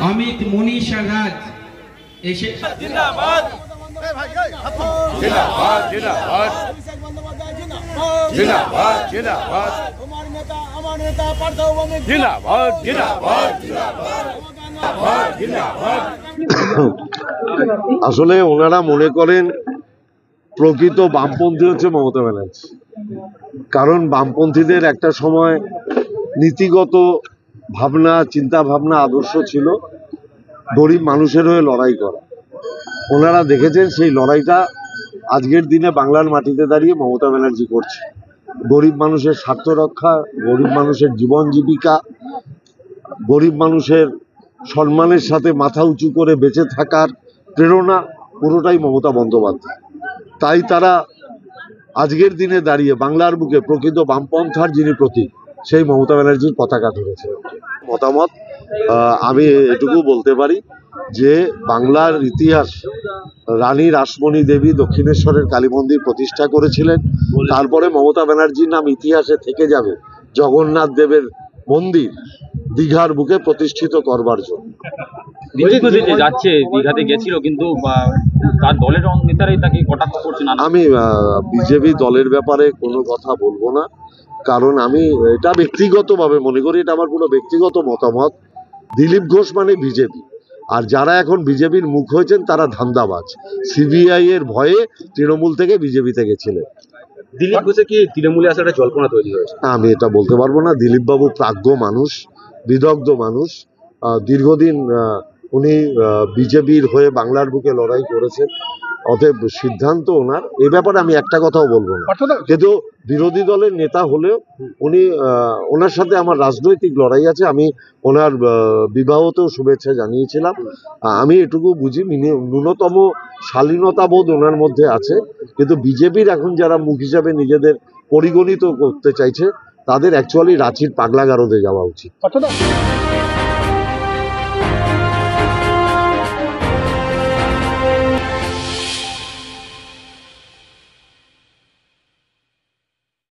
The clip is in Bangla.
অমিত মনীষা রাজ এসে জিন্দাবাদ জিন্দাবাদ জিন্দাবাদ জিন্দাবাদ জিন্দাবাদ আমার নেতা পার্থভূমি জিন্দাবাদ জিন্দাবাদ জিন্দাবাদ জিন্দাবাদ। আসলে ওনারা মনে করেন প্রকৃত বামপন্থী হচ্ছে মমতা ব্যানার্জি, কারণ বামপন্থীদের একটা সময় নীতিগত ভাবনা, চিন্তা ভাবনা, আদর্শ ছিল গরিব মানুষের হয়ে লড়াই করা। ওনারা দেখেছেন সেই লড়াইটা আজকের দিনে বাংলার মাটিতে দাঁড়িয়ে মমতা ব্যানার্জি করছে। গরিব মানুষের স্বার্থ রক্ষা, গরিব মানুষের জীবন জীবিকা, গরিব মানুষের সম্মানের সাথে মাথা উঁচু করে বেঁচে থাকার প্রেরণা পুরোটাই মমতা বন্দ্যোপাধ্যায়। তাই তারা আজকের দিনে দাঁড়িয়ে বাংলার বুকে প্রকৃত বামপন্থার যিনি প্রতীক, সেই মমতা ব্যানার্জির পতাকা ধরেছে। মতামত আমি এটুকু বলতে পারি যে বাংলার ইতিহাস, রানী রাসমণি দেবী দক্ষিণেশ্বরের কালী মন্দির প্রতিষ্ঠা করেছিলেন। তারপরে মমতা ব্যানার্জির নাম ইতিহাসে থেকে যাবে জগন্নাথ দেবের মন্দির দীঘার বুকে প্রতিষ্ঠিত করবার জন্য। যাচ্ছে দীঘাতে গেছিল, কিন্তু তার দলের নেতারাই তাকে কটাক্ষ করছেন। আমি বিজেপি দলের ব্যাপারে কোনো কথা বলবো না, কারণ আমি এটা ব্যক্তিগতভাবে মনে করি, এটা আমার কোনো ব্যক্তিগত মতামত। দিলীপ ঘোষ মানে বিজেপি, আর যারা এখন বিজেপির মুখ হয়েছেন তারা ধান্দাবাজ। সিবিআই এর ভয়ে তৃণমূল থেকে বিজেপিতে গেছিলেন। দিলীপ ঘোষে কি তৃণমূলে আসলে একটা জল্পনা তৈরি হয়েছে? আমি এটা বলতে পারবো না। দিলীপ বাবু প্রাজ্ঞ মানুষ, বিদগ্ধ মানুষ, দীর্ঘদিন উনি বিজেপির হয়ে বাংলার বুকে লড়াই করেছেন। অতএব সিদ্ধান্ত ওনার, এ ব্যাপারে আমি একটা কথাও বলবো না। কিন্তু বিরোধী দলের নেতা হলেও উনি, ওনার সাথে আমার রাজনৈতিক লড়াই আছে। আমি ওনার বিবাহতেও শুভেচ্ছা জানিয়েছিলাম। আমি এটুকু বুঝি ন্যূনতম শালীনতা বোধ ওনার মধ্যে আছে। কিন্তু বিজেপির এখন যারা মুখ হিসাবে নিজেদের পরিগণিত করতে চাইছে, তাদের অ্যাকচুয়ালি রাঁচির পাগলাগারদে যাওয়া উচিত।